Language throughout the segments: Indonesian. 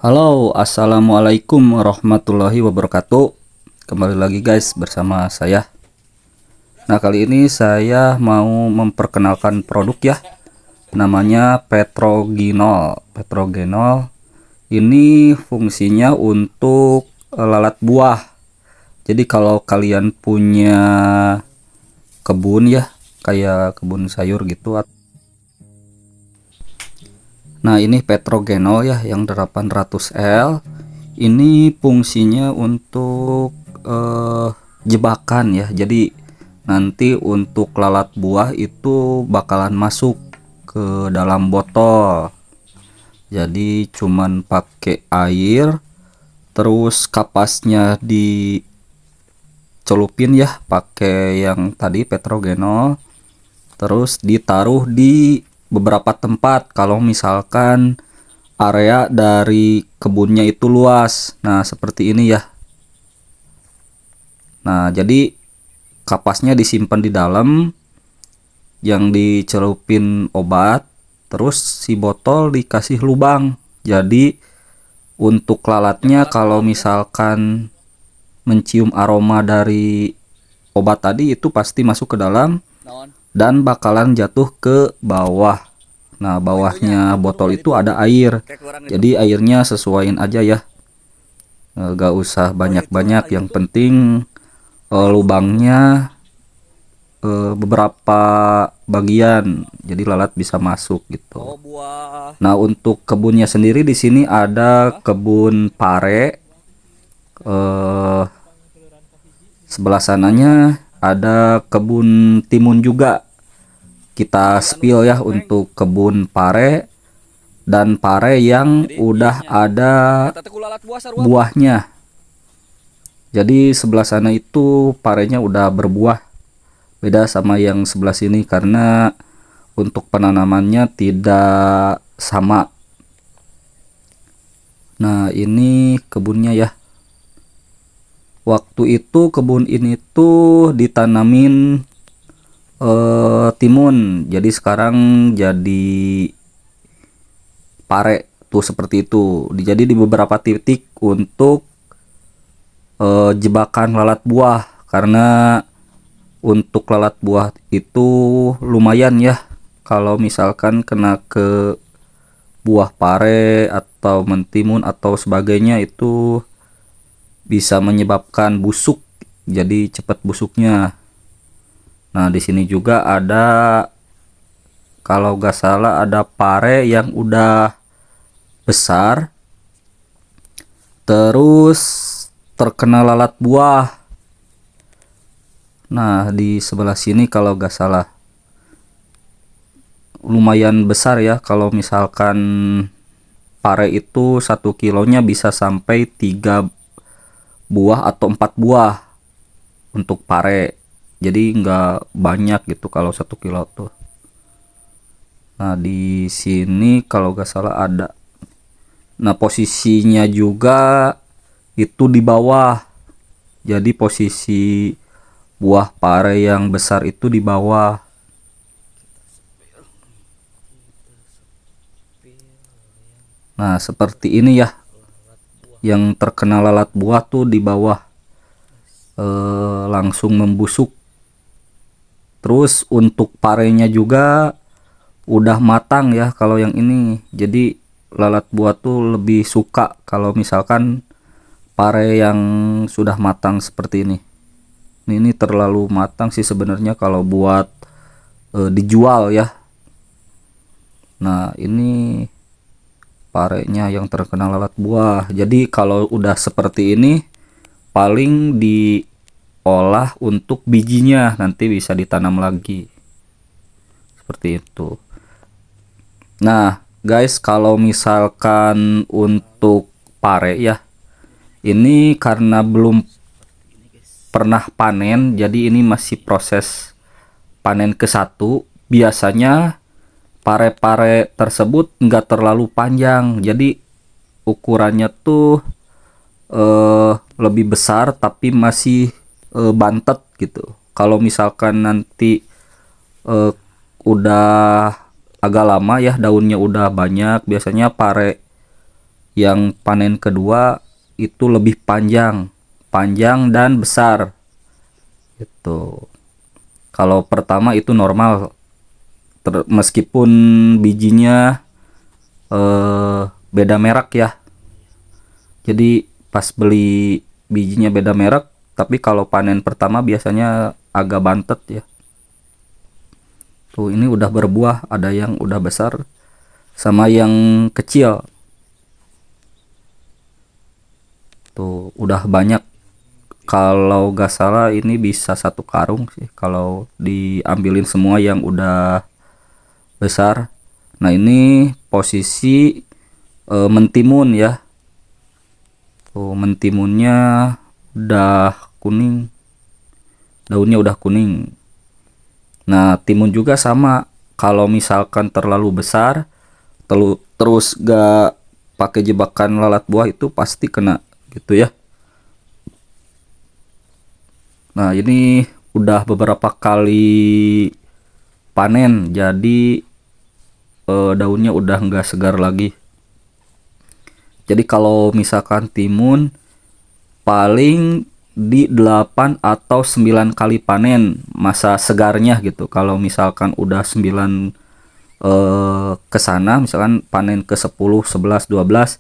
Halo, assalamualaikum warahmatullahi wabarakatuh. Kembali lagi guys bersama saya. Nah, kali ini saya mau memperkenalkan produk ya. Namanya Petrogenol. Petrogenol ini fungsinya untuk lalat buah. Jadi kalau kalian punya kebun ya, kayak kebun sayur gitu. Nah, ini Petrogenol ya yang 800 L. Ini fungsinya untuk jebakan ya. Jadi nanti untuk lalat buah itu bakalan masuk ke dalam botol. Jadi cuman pakai air, terus kapasnya dicelupin ya pakai yang tadi Petrogenol, terus ditaruh di beberapa tempat kalau misalkan area dari kebunnya itu luas. Nah, seperti ini ya. Nah, jadi kapasnya disimpan di dalam, yang dicelupin obat, terus si botol dikasih lubang. Jadi untuk lalatnya kalau misalkan mencium aroma dari obat tadi itu pasti masuk ke dalam dan bakalan jatuh ke bawah. Nah, bawahnya botol itu ada air. Jadi airnya sesuaiin aja ya. Gak usah banyak-banyak, yang penting lubangnya beberapa bagian jadi lalat bisa masuk gitu. Nah, untuk kebunnya sendiri di sini ada kebun pare, sebelah sananya ada kebun timun juga. Kita spill ya untuk kebun pare dan pare yang udah ada buahnya. Jadi sebelah sana itu parenya udah berbuah, beda sama yang sebelah sini karena untuk penanamannya tidak sama. Nah, ini kebunnya ya. Waktu itu kebun ini tuh ditanamin timun, jadi sekarang jadi pare tuh seperti itu. Jadi di beberapa titik untuk jebakan lalat buah, karena untuk lalat buah itu lumayan ya kalau misalkan kena ke buah pare atau mentimun atau sebagainya, itu bisa menyebabkan busuk, jadi cepat busuknya. Nah, di sini juga ada, kalau gak salah ada pare yang udah besar terus terkena lalat buah. Nah, di sebelah sini kalau gak salah lumayan besar ya. Kalau misalkan pare itu 1 kilonya bisa sampai 3 buah atau 4 buah untuk pare. Jadi nggak banyak gitu kalau 1 kilo tuh. Nah, di sini kalau gak salah ada. Nah, posisinya juga itu di bawah. Jadi posisi buah pare yang besar itu di bawah. Nah, seperti ini ya. Yang terkena lalat buah tuh di bawah, langsung membusuk. Terus untuk parenya juga udah matang ya kalau yang ini. Jadi lalat buah tuh lebih suka kalau misalkan pare yang sudah matang seperti ini. Ini terlalu matang sih sebenarnya kalau buat dijual ya. Nah, ini parenya yang terkena lalat buah. Jadi kalau udah seperti ini paling diolah untuk bijinya, nanti bisa ditanam lagi seperti itu. Nah guys, kalau misalkan untuk pare ya, ini karena belum pernah panen, jadi ini masih proses panen ke satu. Biasanya pare-pare tersebut nggak terlalu panjang, jadi ukurannya tuh lebih besar tapi masih bantet gitu. Kalau misalkan nanti udah agak lama ya, daunnya udah banyak, biasanya pare yang panen kedua itu lebih panjang dan besar itu. Kalau pertama itu normal, meskipun bijinya beda merek ya. Jadi pas beli bijinya beda merek, tapi kalau panen pertama biasanya agak bantet ya. Tuh ini udah berbuah, ada yang udah besar sama yang kecil. Tuh udah banyak. Kalau gak salah ini bisa 1 karung sih kalau diambilin semua yang udah besar. Nah ini posisi mentimun ya. Tuh mentimunnya udah kuning, daunnya udah kuning. Nah timun juga sama, kalau misalkan terlalu besar terus gak pakai jebakan lalat buah itu pasti kena gitu ya. Nah ini udah beberapa kali panen, jadi daunnya udah nggak segar lagi. Jadi kalau misalkan timun paling di 8 atau 9 kali panen masa segarnya gitu. Kalau misalkan udah 9 ke sana, misalkan panen ke 10, 11, 12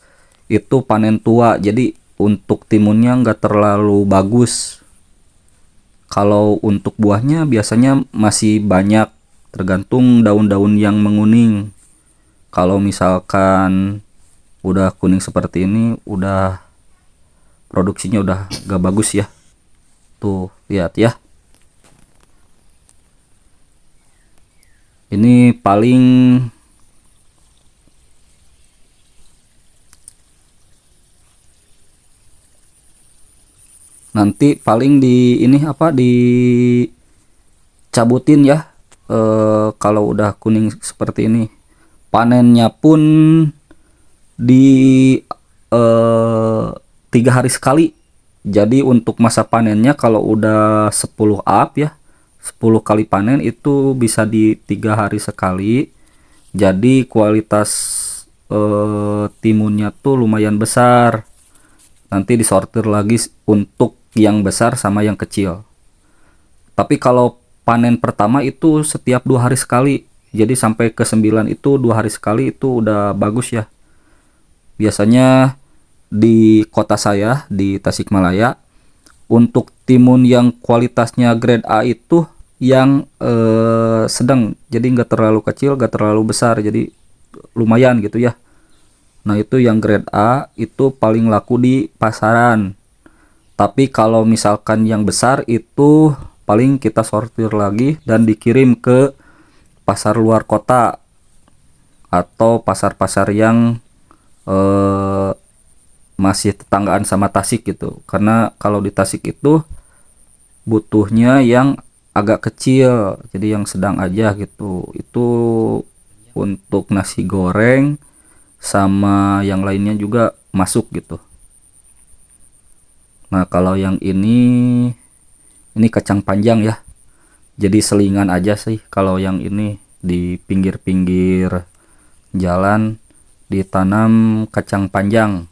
itu panen tua. Jadi untuk timunnya nggak terlalu bagus. Kalau untuk buahnya biasanya masih banyak, tergantung daun-daun yang menguning. Kalau misalkan udah kuning seperti ini, udah produksinya udah gak bagus ya. Tuh lihat ya, ini paling nanti paling di ini apa, dicabutin ya. Kalau udah kuning seperti ini, panennya pun di 3 hari sekali. Jadi untuk masa panennya kalau udah 10 up ya, 10 kali panen itu bisa di 3 hari sekali. Jadi kualitas timunnya tuh lumayan besar. Nanti disortir lagi untuk yang besar sama yang kecil. Tapi kalau panen pertama itu setiap 2 hari sekali. Jadi sampai ke 9 itu 2 hari sekali, itu udah bagus ya. Biasanya di kota saya di Tasikmalaya, untuk timun yang kualitasnya grade A itu yang sedang, jadi nggak terlalu kecil, nggak terlalu besar, jadi lumayan gitu ya. Nah itu yang grade A itu paling laku di pasaran. Tapi kalau misalkan yang besar itu paling kita sortir lagi dan dikirim ke pasar luar kota atau pasar-pasar yang masih tetanggaan sama Tasik gitu. Karena kalau di Tasik itu butuhnya yang agak kecil, jadi yang sedang aja gitu. Itu untuk nasi goreng sama yang lainnya juga masuk gitu. Nah kalau yang ini kacang panjang ya, jadi selingan aja sih. Kalau yang ini di pinggir-pinggir jalan ditanam kacang panjang,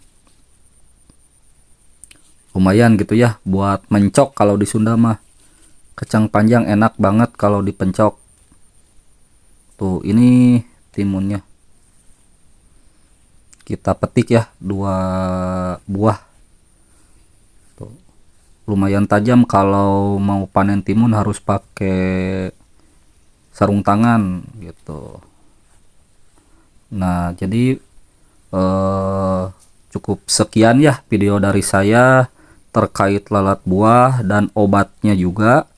lumayan gitu ya buat mencok. Kalau di Sunda mah kacang panjang enak banget kalau dipencok. Tuh ini timunnya kita petik ya, 2 buah. Tuh lumayan tajam, kalau mau panen timun harus pakai sarung tangan gitu. Nah jadi cukup sekian ya video dari saya terkait lalat buah dan obatnya juga.